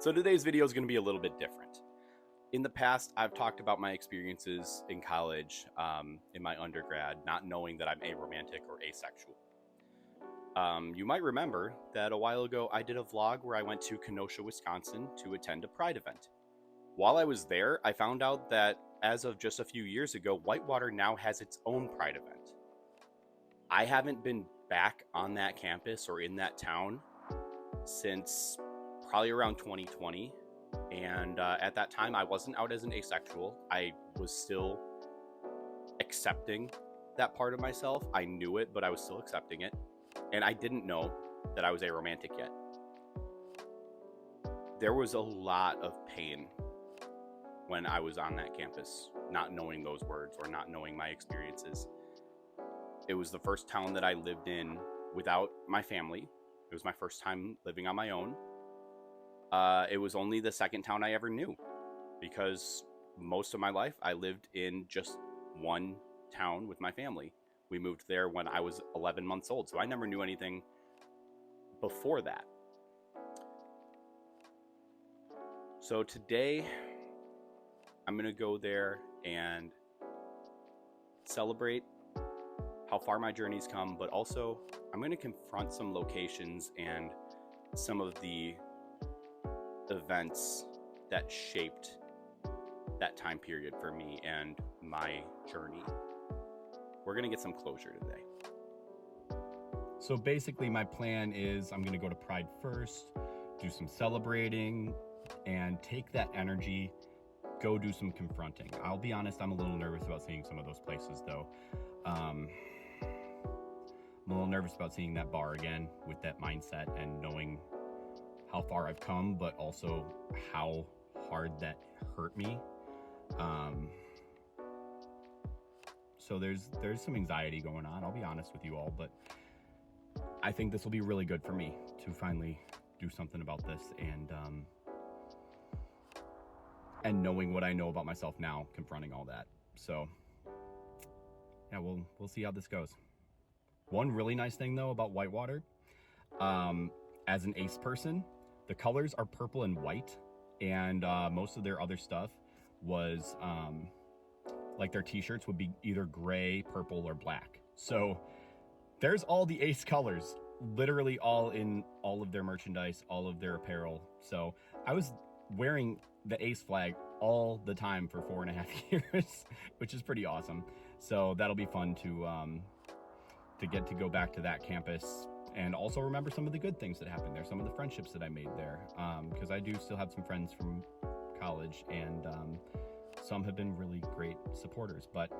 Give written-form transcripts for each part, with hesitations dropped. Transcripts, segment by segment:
So today's video is going to be a little bit different. In the past, I've talked about my experiences in college, in my undergrad, not knowing that I'm aromantic or asexual. You might remember that a while ago I did a vlog where I went to Kenosha, Wisconsin to attend a Pride event. While I was there, I found out that as of just a few years ago, Whitewater now has its own Pride event. I haven't been back on that campus or in that town since probably around 2020. And at that time, I wasn't out as an asexual. I was still accepting that part of myself. I knew it, but I was still accepting it. And I didn't know that I was aromantic yet. There was a lot of pain when I was on that campus, not knowing those words or not knowing my experiences. It was the first town that I lived in without my family. It was my first time living on my own. It was only the second town I ever knew, because most of my life I lived in just one town with my family. We moved there when I was 11 months old, so I never knew anything before that. So today, I'm going to go there and celebrate how far my journey's come, but also I'm going to confront some locations and some of the events that shaped that time period for me and my journey. We're going to get some closure today. So basically my plan is I'm going to go to Pride first, do some celebrating, and take that energy, go do some confronting. I'll be honest, I'm a little nervous about seeing some of those places though. I'm a little nervous about seeing that bar again with that mindset and knowing how far I've come, but also how hard that hurt me. So there's some anxiety going on, I'll be honest with you all, but I think this will be really good for me to finally do something about this, and knowing what I know about myself now, confronting all that. So yeah, we'll see how this goes. One really nice thing though about Whitewater, as an ace person, the colors are purple and white, and most of their other stuff was like their t-shirts would be either gray, purple, or black. So there's all the ace colors, literally all in all of their merchandise, all of their apparel. So I was wearing the ace flag all the time for 4.5 years, which is pretty awesome. So that'll be fun to get to go back to that campus and also remember some of the good things that happened there, some of the friendships that I made there, because I do still have some friends from college, and some have been really great supporters. But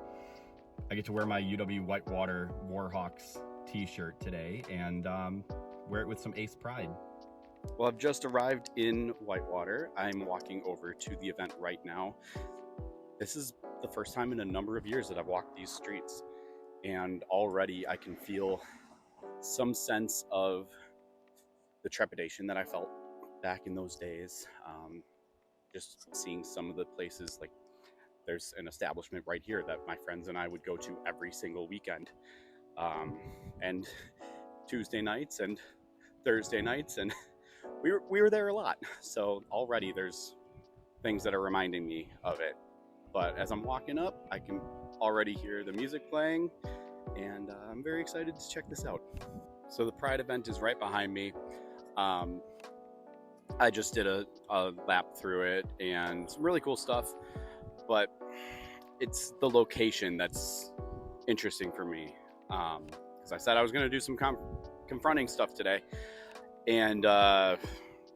I get to wear my UW Whitewater Warhawks t-shirt today and wear it with some Ace Pride. Well, I've just arrived in Whitewater. I'm walking over to the event right now. This is the first time in a number of years that I've walked these streets, and already I can feel some sense of the trepidation that I felt back in those days. Just seeing some of the places, like there's an establishment right here that my friends and I would go to every single weekend, and Tuesday nights and Thursday nights, and we were there a lot. So already there's things that are reminding me of it. But as I'm walking up, I can already hear the music playing, and I'm very excited to check this out. So the Pride event is right behind me. I just did a lap through it and some really cool stuff, but it's the location that's interesting for me. Because I said I was going to do some confronting stuff today, and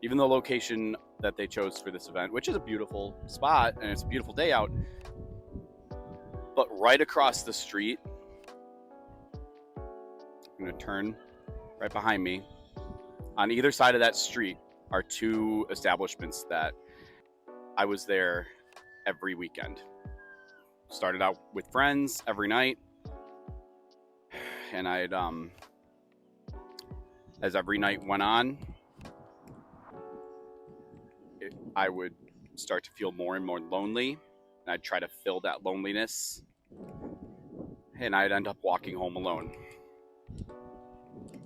even the location that they chose for this event, which is a beautiful spot and it's a beautiful day out, but right across the street, I'm going to turn right behind me. On either side of that street are two establishments that I was there every weekend. Started out with friends every night, and I'd as every night went on, I would start to feel more and more lonely, and I'd try to fill that loneliness, and I'd end up walking home alone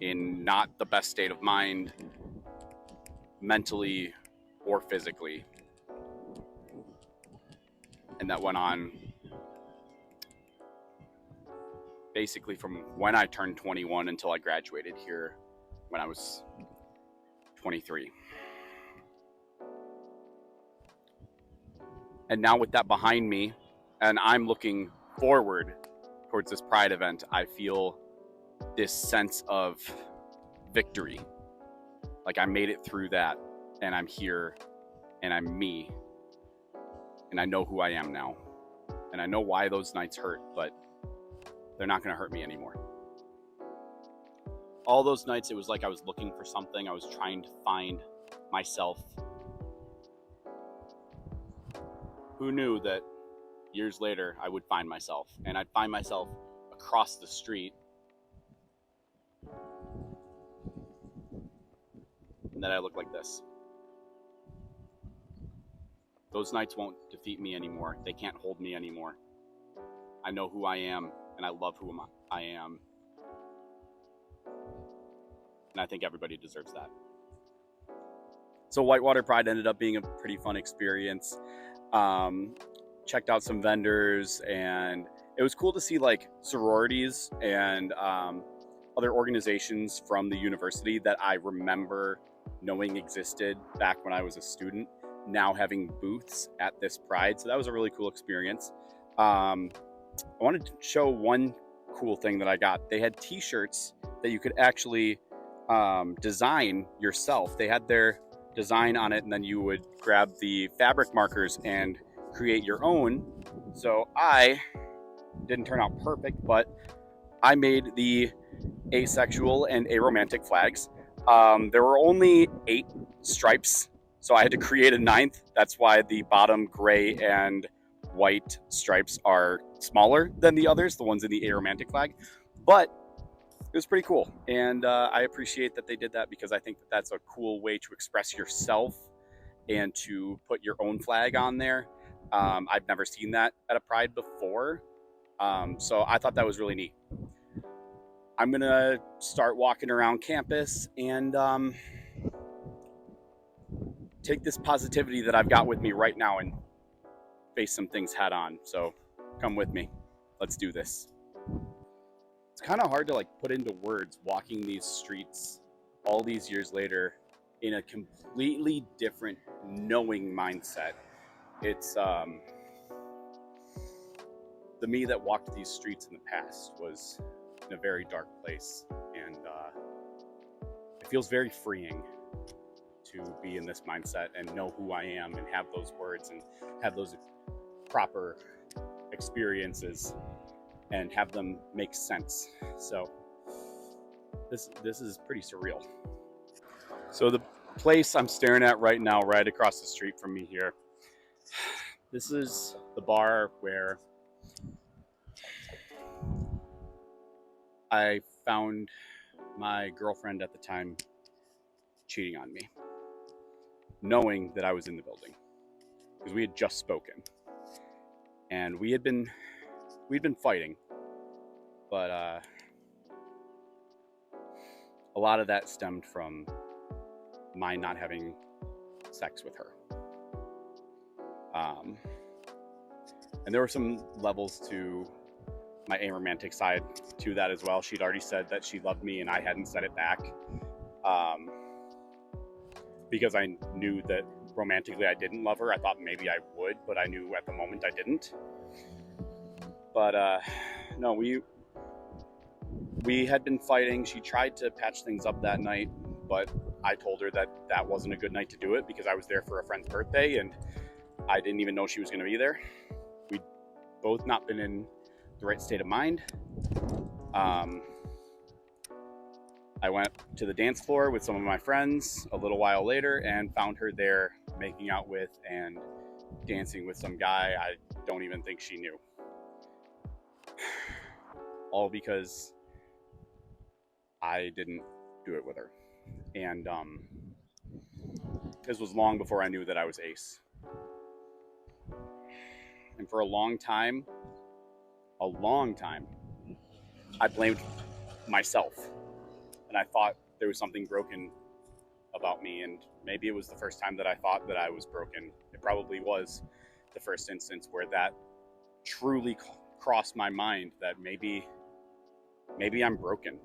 in not the best state of mind, mentally or physically. And that went on basically from when I turned 21 until I graduated here when I was 23. And now with that behind me, and I'm looking forward towards this Pride event, I feel this sense of victory. Like I made it through that, and I'm here, and I'm me, and I know who I am now. And I know why those nights hurt, but they're not going to hurt me anymore. All those nights, it was like I was looking for something. I was trying to find myself. Who knew that years later I would find myself, and I'd find myself across the street, and that I look like this. Those nights won't defeat me anymore. They can't hold me anymore. I know who I am, and I love who I am. And I think everybody deserves that. So Whitewater Pride ended up being a pretty fun experience. Checked out some vendors, and it was cool to see like sororities and other organizations from the university that I remember knowing existed back when I was a student, now having booths at this Pride. So that was a really cool experience. I wanted to show one cool thing that I got. They had t-shirts that you could actually design yourself. They had their design on it, and then you would grab the fabric markers and create your own. So I didn't turn out perfect, but I made the asexual and aromantic flags. There were only 8 stripes, so I had to create a 9th. That's why the bottom gray and white stripes are smaller than the others, the ones in the aromantic flag. But it was pretty cool, and I appreciate that they did that, because I think that that's a cool way to express yourself and to put your own flag on there. I've never seen that at a Pride before, so I thought that was really neat. I'm gonna start walking around campus and take this positivity that I've got with me right now and face some things head on. So come with me. Let's do this. It's kind of hard to like put into words walking these streets all these years later in a completely different knowing mindset. It's the me that walked these streets in the past was in a very dark place, and it feels very freeing to be in this mindset and know who I am and have those words and have those proper experiences and have them make sense. So this is pretty surreal. So the place I'm staring at right now, right across the street from me here, this is the bar where I found my girlfriend at the time cheating on me, knowing that I was in the building, because we had just spoken, and we'd been fighting, but a lot of that stemmed from my not having sex with her. And there were some levels to my aromantic side to that as well. She'd already said that she loved me, and I hadn't said it back, because I knew that romantically I didn't love her. I thought maybe I would, but I knew at the moment I didn't. But no, we had been fighting. She tried to patch things up that night, but I told her that that wasn't a good night to do it, because I was there for a friend's birthday and I didn't even know she was going to be there. We'd both not been in the right state of mind. I went to the dance floor with some of my friends a little while later and found her there making out with and dancing with some guy I don't even think she knew. All because I didn't do it with her. And this was long before I knew that I was ace. And for a long time, I blamed myself. And I thought there was something broken about me, and maybe it was the first time that I thought that I was broken. It probably was the first instance where that truly crossed my mind, that maybe I'm broken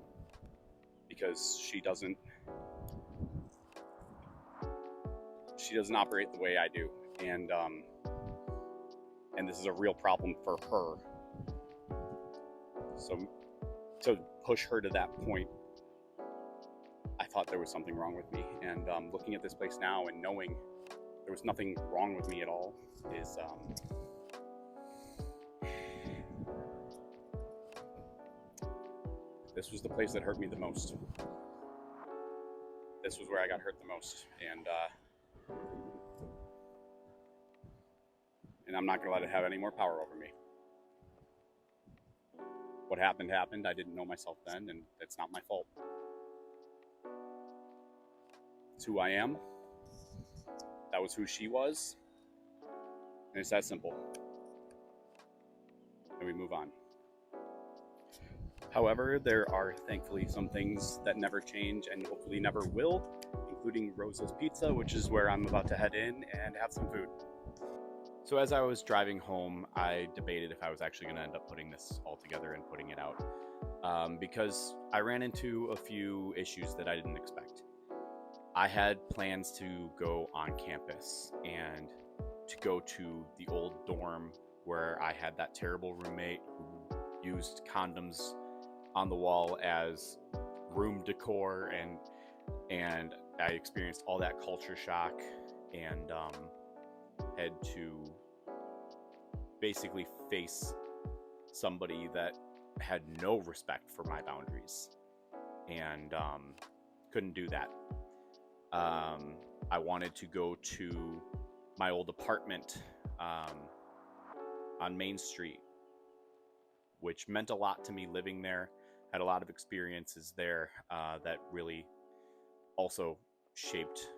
because she doesn't operate the way I do, and this is a real problem for her. So to push her to that point, I thought there was something wrong with me. And looking at this place now and knowing there was nothing wrong with me at all is this was the place that hurt me the most. This was where I got hurt the most, and I'm not going to let it have any more power over me. What happened happened. I didn't know myself then, and it's not my fault. It's who I am. That was who she was, and it's that simple. And we move on. However, there are thankfully some things that never change and hopefully never will, including Rosa's Pizza, which is where I'm about to head in and have some food. So as I was driving home, I debated if I was actually going to end up putting this all together and putting it out, because I ran into a few issues that I didn't expect. I had plans to go on campus and to go to the old dorm where I had that terrible roommate who used condoms on the wall as room decor, and I experienced all that culture shock, and had to basically face somebody that had no respect for my boundaries, and couldn't do that. I wanted to go to my old apartment on Main Street, which meant a lot to me living there. Had a lot of experiences there that really also shaped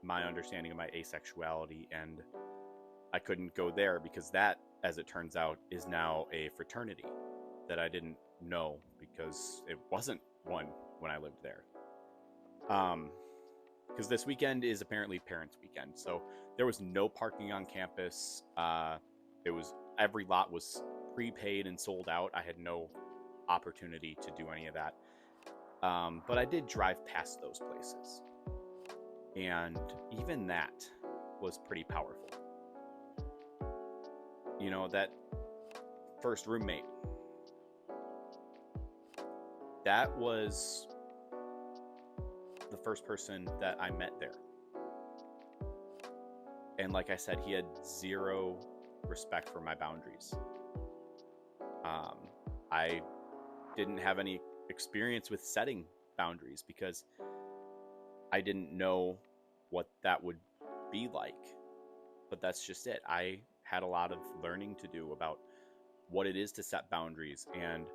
my understanding of my asexuality, and I couldn't go there because that, as it turns out, is now a fraternity that I didn't know because it wasn't one when I lived there. Because this weekend is apparently Parents' Weekend, so there was no parking on campus. Every lot was prepaid and sold out. I had no opportunity to do any of that. But I did drive past those places, and even that was pretty powerful. You know, that first roommate, that was the first person that I met there. And like I said, he had zero respect for my boundaries. I didn't have any experience with setting boundaries because I didn't know what that would be like. But that's just it. I had a lot of learning to do about what it is to set boundaries, and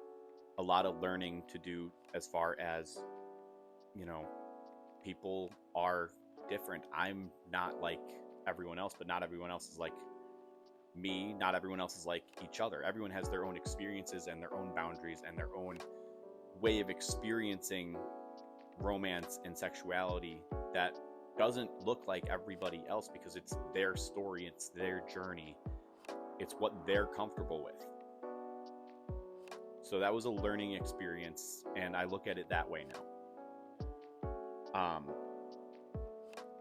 a lot of learning to do as far as, you know, people are different. I'm not like everyone else, but not everyone else is like me. Not everyone else is like each other. Everyone has their own experiences and their own boundaries and their own way of experiencing romance and sexuality that doesn't look like everybody else because it's their story, it's their journey, it's what they're comfortable with. So that was a learning experience, and I look at it that way now.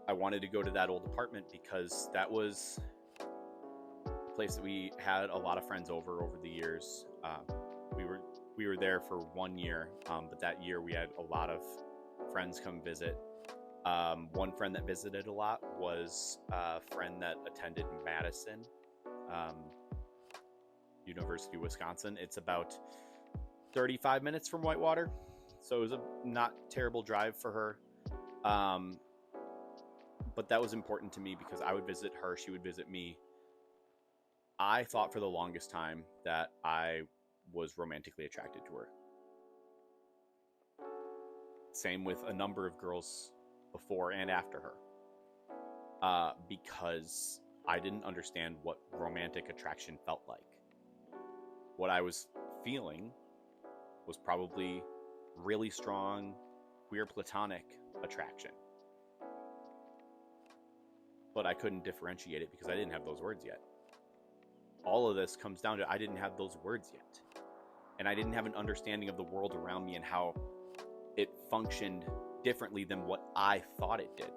I wanted to go to that old apartment because that was a place that we had a lot of friends over the years. We were there for 1 year, but that year we had a lot of friends come visit. One friend that visited a lot was a friend that attended Madison, University of Wisconsin. It's about 35 minutes from Whitewater, so it was a not terrible drive for her. But that was important to me because I would visit her, she would visit me. I thought for the longest time that I was romantically attracted to her. Same with a number of girls before and after her, because I didn't understand what romantic attraction felt like. What I was feeling was probably really strong, queer platonic attraction. but I couldn't differentiate it because I didn't have those words yet. All of this comes down to I didn't have those words yet. And I didn't have an understanding of the world around me and how it functioned differently than what I thought it did.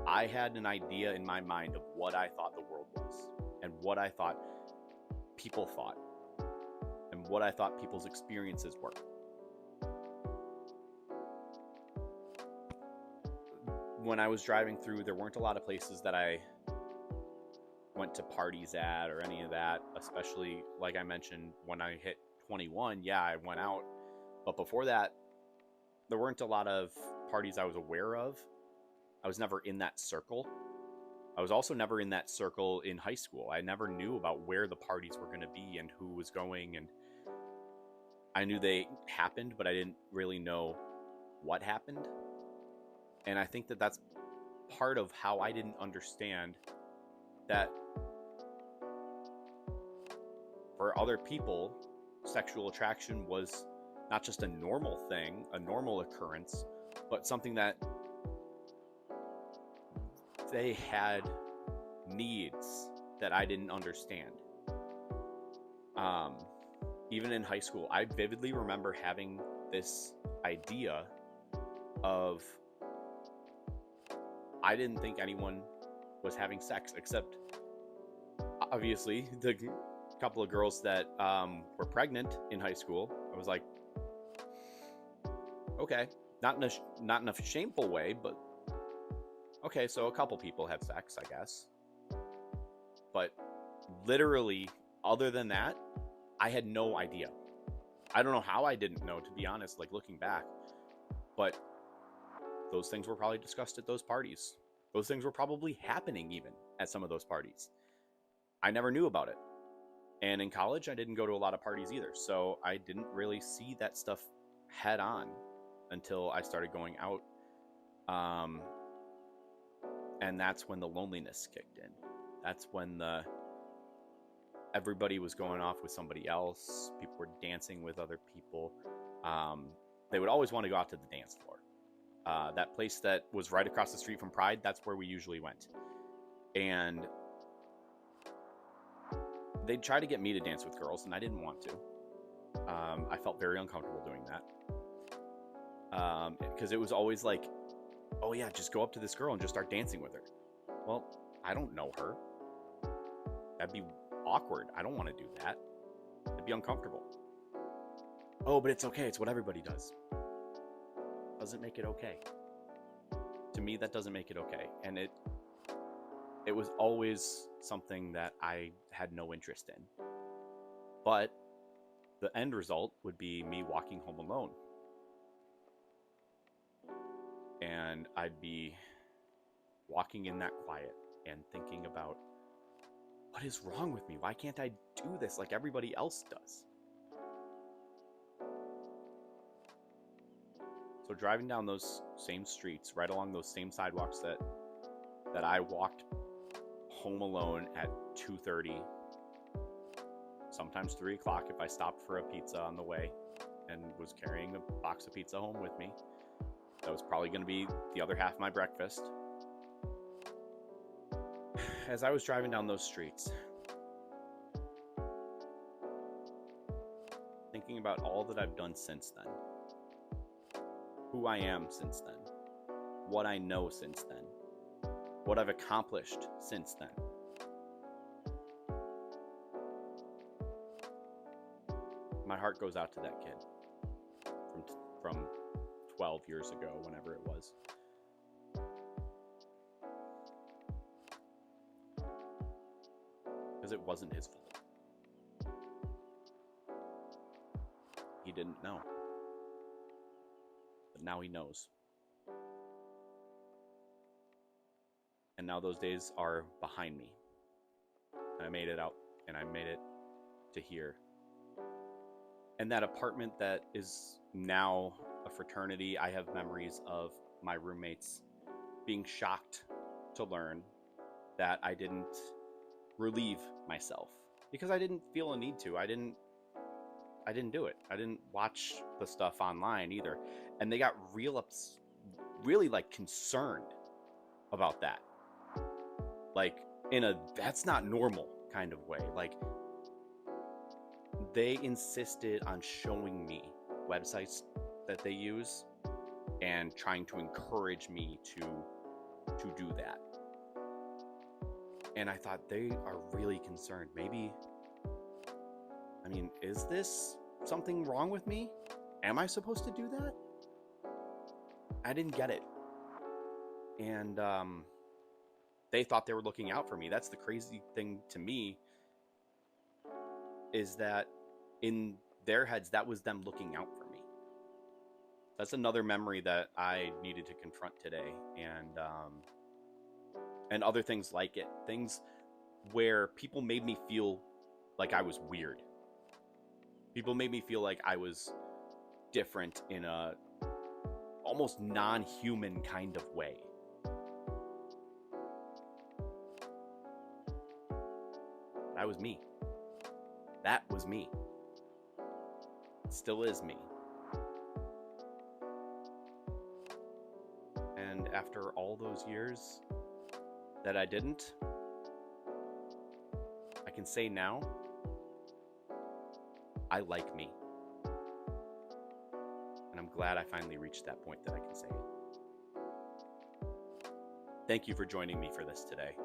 I had an idea in my mind of what I thought the world was and what I thought people thought and what I thought people's experiences were. When I was driving through, there weren't a lot of places that I went to parties at or any of that, especially like I mentioned, when I hit 21, yeah, I went out. But before that, there weren't a lot of parties I was aware of. I was never in that circle. I was also never in that circle in high school. I never knew about where the parties were going to be and who was going. And I knew they happened, but I didn't really know what happened. And I think that that's part of how I didn't understand that for other people, sexual attraction was not just a normal thing, a normal occurrence, but something that they had needs that I didn't understand. Even in high school, I vividly remember having this idea of I didn't think anyone was having sex, except obviously the couple of girls that were pregnant in high school. I was like, okay, not in a shameful way, but okay, so a couple people had sex, I guess. But literally, other than that, I had no idea. I don't know how I didn't know, to be honest, like looking back. But those things were probably discussed at those parties. Those things were probably happening even at some of those parties. I never knew about it. And in college, I didn't go to a lot of parties either. So I didn't really see that stuff head on until I started going out. And that's when the loneliness kicked in. That's when everybody was going off with somebody else. People were dancing with other people. They would always want to go out to the dance floor. That place that was right across the street from Pride, that's where we usually went. And they'd try to get me to dance with girls, and I didn't want to. I felt very uncomfortable doing that. Because it was always like, oh yeah, just go up to this girl and just start dancing with her. Well, I don't know her. That'd be awkward. I don't want to do that. It'd be uncomfortable. Oh, but it's okay. It's what everybody does. Doesn't make it okay. To me, that doesn't make it okay. And it was always something that I had no interest in. But the end result would be me walking home alone. And I'd be walking in that quiet and thinking about, what is wrong with me? Why can't I do this like everybody else does? So driving down those same streets, right along those same sidewalks that I walked home alone at 2:30, sometimes 3 o'clock if I stopped for a pizza on the way and was carrying a box of pizza home with me. That was probably going to be the other half of my breakfast. As I was driving down those streets, thinking about all that I've done since then, who I am since then, what I know since then, what I've accomplished since then. My heart goes out to that kid from 12 years ago, whenever it was. Because it wasn't his fault. He didn't know. But now he knows. And now those days are behind me. And I made it out, and I made it to here. And that apartment that is now a fraternity, I have memories of my roommates being shocked to learn that I didn't relieve myself, because I didn't feel a need to. I didn't do it. I didn't watch the stuff online either. And they got really like concerned about that. like in a that's not normal kind of way. Like, they insisted on showing me websites that they use and trying to encourage me to do that. And I thought, they are really concerned. Maybe, I mean, is this something wrong with me? Am I supposed to do that? I didn't get it. And they thought they were looking out for me. That's the crazy thing to me, is that in their heads, that was them looking out for me. That's another memory that I needed to confront today. And other things like it. Things where people made me feel like I was weird. People made me feel like I was different in a almost non-human kind of way. That was me. That was me. It still is me. And after all those years that I didn't, I can say now, I like me. And I'm glad I finally reached that point that I can say it. Thank you for joining me for this today.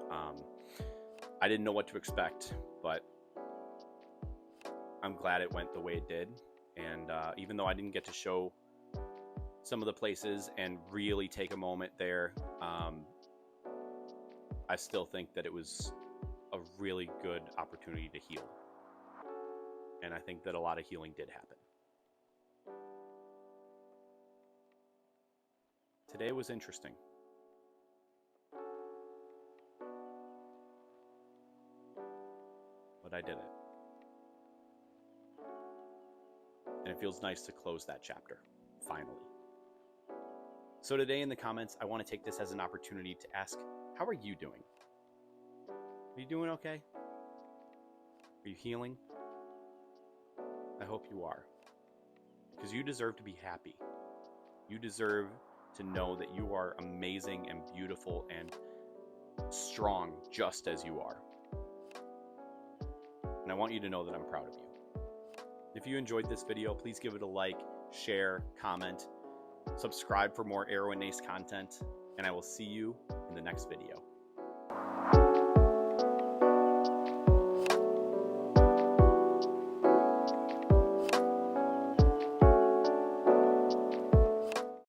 I didn't know what to expect, but I'm glad it went the way it did. And even though I didn't get to show some of the places and really take a moment there, I still think that it was a really good opportunity to heal. And I think that a lot of healing did happen. Today was interesting. But I did it. And it feels nice to close that chapter, finally. So today in the comments, I want to take this as an opportunity to ask, how are you doing? Are you doing okay? Are you healing? I hope you are. Because you deserve to be happy. You deserve to know that you are amazing and beautiful and strong just as you are. And I want you to know that I'm proud of you. If you enjoyed this video, please give it a like, share, comment, subscribe for more Aro and Ace content, and I will see you in the next video.